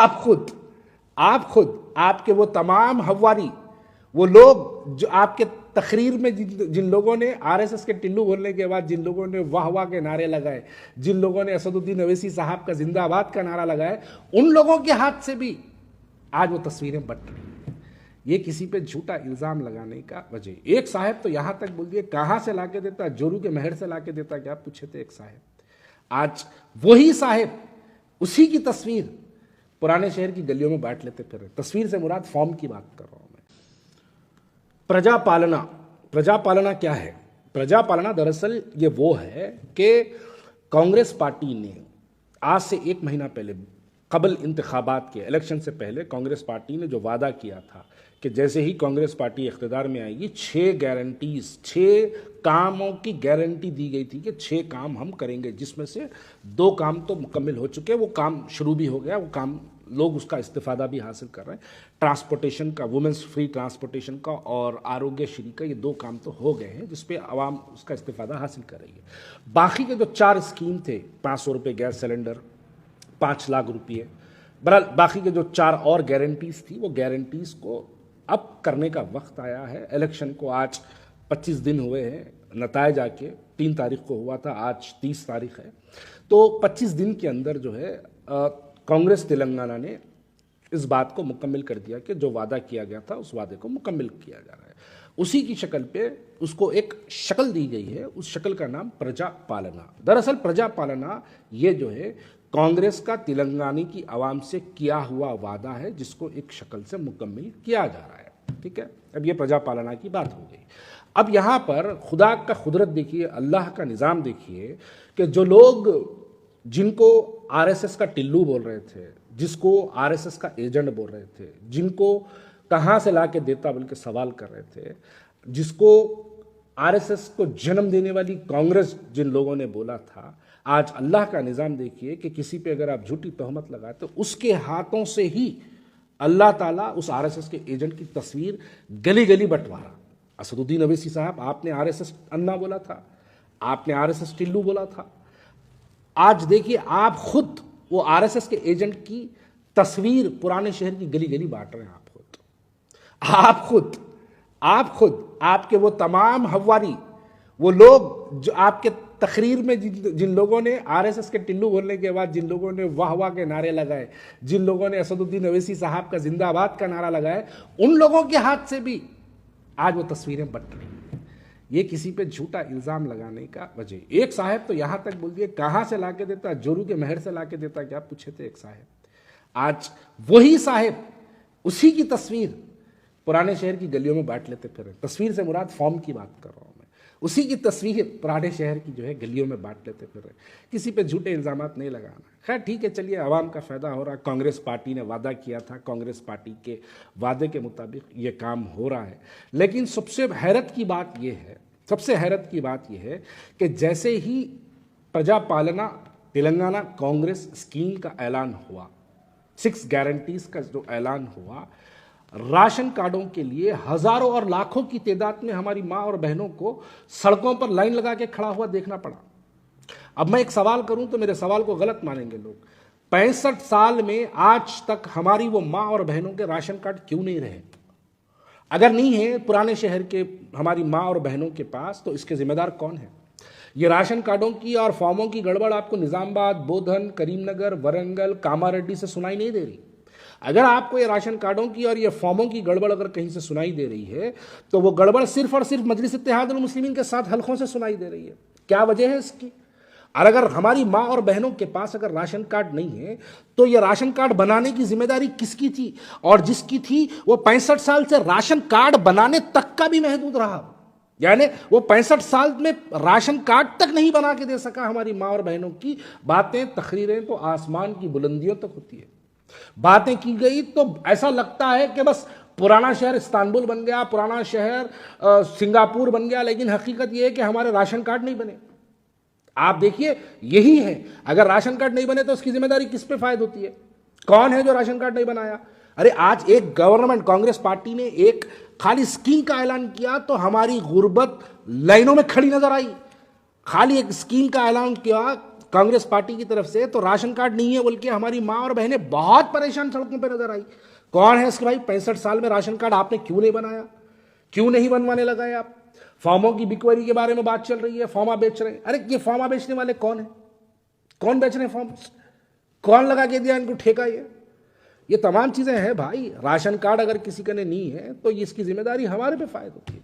आप खुद आपके वो तमाम हवारी, वो लोग जो आपके तकरीर में जिन लोगों ने आरएसएस के टिल्लू बोलने के बाद जिन लोगों ने वाह वाह के नारे लगाए, जिन लोगों ने असदुद्दीन अवैसी साहब का जिंदाबाद का नारा लगाया, उन लोगों के हाथ से भी आज वो तस्वीरें बट रही हैं। ये किसी पे झूठा इल्ज़ाम लगाने का वजह। एक साहब तो यहाँ तक बोल दिए, कहाँ से लाके देता, जोरू के महर से लाके देता, क्या पूछे थे एक साहब। आज वही साहब उसी की तस्वीर पुराने शहर की गलियों में बांट लेते फिर। तस्वीर से मुराद फॉर्म की बात कर रहा हूं मैं। प्रजापालना क्या है? प्रजापालना दरअसल ये वो है कि कांग्रेस पार्टी ने आज से 1 महीना पहले, कबल इंतखाबात के इलेक्शन से पहले, कांग्रेस पार्टी ने जो वादा किया था कि जैसे ही कांग्रेस पार्टी इख्तिदार में आएगी 6 कामों की गारंटी दी गई थी कि 6 काम हम करेंगे, जिसमें से 2 काम तो मुकम्मल हो चुके हैं, वो काम शुरू भी हो गया, वो काम लोग उसका इस्तिफादा भी हासिल कर रहे हैं। ट्रांसपोर्टेशन का, वुमेंस फ्री ट्रांसपोर्टेशन का और आरोग्य श्री का, ये 2 काम तो हो गए हैं जिस पे आवाम उसका इस्तिफादा हासिल कर रही है। बाकी के जो 4 स्कीम थे, 500 रुपये गैस सिलेंडर, 5 लाख रुपये, बहरहाल बाकी के जो 4 और गारंटीज़ थी, वो गारंटीज़ को अब करने का वक्त आया है। इलेक्शन को आज 25 दिन हुए हैं, नतायज आके 3 तारीख को हुआ था, आज 30 तारीख है। तो 25 दिन के अंदर जो है कांग्रेस तेलंगाना ने इस बात को मुकम्मल कर दिया कि जो वादा किया गया था उस वादे को मुकम्मल किया जा रहा है। उसी की शक्ल पे उसको एक शक्ल दी गई है, उस शक्ल का नाम प्रजापालना। दरअसल प्रजापालना ये जो है कांग्रेस का तेलंगाना की आवाम से किया हुआ वादा है, जिसको एक शक्ल से मुकम्मल किया जा रहा है। ठीक है, अब ये प्रजापालना की बात हो गई। अब यहाँ पर खुदा का कुदरत देखिए, अल्लाह का निज़ाम देखिए कि जो लोग जिनको आरएसएस का टिल्लू बोल रहे थे, जिसको आरएसएस का एजेंट बोल रहे थे, जिनको कहाँ से ला के देता बल्कि सवाल कर रहे थे, जिसको आरएसएस को जन्म देने वाली कांग्रेस जिन लोगों ने बोला था, आज अल्लाह का निज़ाम देखिए कि किसी पे अगर आप झूठी तोहमत लगाते तो उसके हाथों से ही अल्लाह ताला उस आरएसएस के एजेंट की तस्वीर गली गली बंटवा रहा। असदुद्दीन अवैसी साहब, आपने आरएसएस अन्ना बोला था, आपने आरएसएस टिल्लू बोला था। आज देखिए आप खुद वो आरएसएस के एजेंट की तस्वीर पुराने शहर की गली गली बांट रहे हैं। आप खुद आपके वो तमाम हवारी, वो लोग जो आपके तकरीर में जिन लोगों ने आरएसएस के टिल्लू बोलने के बाद जिन लोगों ने वाह वाह के नारे लगाए, जिन लोगों ने असदुद्दीन अवैसी साहब का जिंदाबाद का नारा लगाया, उन लोगों के हाथ से भी आज वो तस्वीरें बट रही हैं। ये किसी पे झूठा इल्ज़ाम लगाने का वजह। एक साहब तो यहाँ तक बोल दिए, कहाँ से लाके देता, जोरू के महर से लाके देता, क्या पूछे थे एक साहब। आज वही साहब उसी की तस्वीर पुराने शहर की गलियों में बांट लेते फिर। तस्वीर से मुराद फॉर्म की बात कर रहा हूँ मैं। उसी की तस्वीर पुराने शहर की जो है गलियों में बांट लेते फिर। किसी पे झूठे इल्ज़ामात नहीं लगाना। खैर ठीक है, चलिए, आवाम का फ़ायदा हो रहा है। कांग्रेस पार्टी ने वादा किया था, कांग्रेस पार्टी के वादे के मुताबिक ये काम हो रहा है। लेकिन सबसे हैरत की बात यह है कि जैसे ही प्रजापालना तेलंगाना कांग्रेस स्कीम का ऐलान हुआ, 6 गारंटीज़ का जो ऐलान हुआ, राशन कार्डों के लिए हजारों और लाखों की तादाद में हमारी माँ और बहनों को सड़कों पर लाइन लगा के खड़ा हुआ देखना पड़ा। अब मैं एक सवाल करूं तो मेरे सवाल को गलत मानेंगे लोग। 65 साल में आज तक हमारी वो माँ और बहनों के राशन कार्ड क्यों नहीं रहे? अगर नहीं है पुराने शहर के हमारी माँ और बहनों के पास, तो इसके जिम्मेदार कौन है? ये राशन कार्डों की और फॉर्मों की गड़बड़ आपको निजामाबाद, बोधन, करीमनगर, वरंगल, कामारेड्डी से सुनाई नहीं दे रही? अगर आपको ये राशन कार्डों की और ये फॉर्मों की गड़बड़ अगर कहीं से सुनाई दे रही है, तो वो गड़बड़ सिर्फ और सिर्फ मजलिस इत्तेहादुल मुस्लिमीन के 7 हलकों से सुनाई दे रही है। क्या वजह है इसकी? और अगर हमारी माँ और बहनों के पास अगर राशन कार्ड नहीं है, तो ये राशन कार्ड बनाने की जिम्मेदारी किसकी थी? और जिसकी थी वो 65 साल से राशन कार्ड बनाने तक का भी महदूद रहा। यानी वो 65 साल में राशन कार्ड तक नहीं बना के दे सका हमारी माँ और बहनों की। बातें, तकरीरें तो आसमान की बुलंदियों तक होती है। बातें की गई तो ऐसा लगता है कि बस पुराना शहर इस्तांबुल बन गया, पुराना शहर सिंगापुर बन गया, लेकिन हकीकत यह है कि हमारे राशन कार्ड नहीं बने। आप देखिए, यही है। अगर राशन कार्ड नहीं बने तो उसकी जिम्मेदारी किस पे फायद होती है? कौन है जो राशन कार्ड नहीं बनाया? अरे आज एक गवर्नमेंट, कांग्रेस पार्टी ने एक खाली स्कीम का ऐलान किया तो हमारी गुर्बत लाइनों में खड़ी नजर आई। खाली एक स्कीम का ऐलान किया, कांग्रेस पार्टी की तरफ से, तो राशन कार्ड नहीं है बोल के हमारी माँ और बहनें बहुत परेशान सड़कों पर नजर आई। कौन है इसके भाई 65 साल में राशन कार्ड आपने क्यों नहीं बनाया, क्यों नहीं बनवाने लगाए आप? फॉर्मों की बिकवरी के बारे में बात चल रही है, फॉर्मा बेच रहे हैं। अरे ये फॉर्मा बेचने वाले कौन है, कौन बेच रहे हैं फॉर्म, कौन लगा के दिया इनको ठेका? ये तमाम चीजें हैं भाई। राशन कार्ड अगर किसी का ने नहीं है तो इसकी जिम्मेदारी हमारे पे फायद होती है।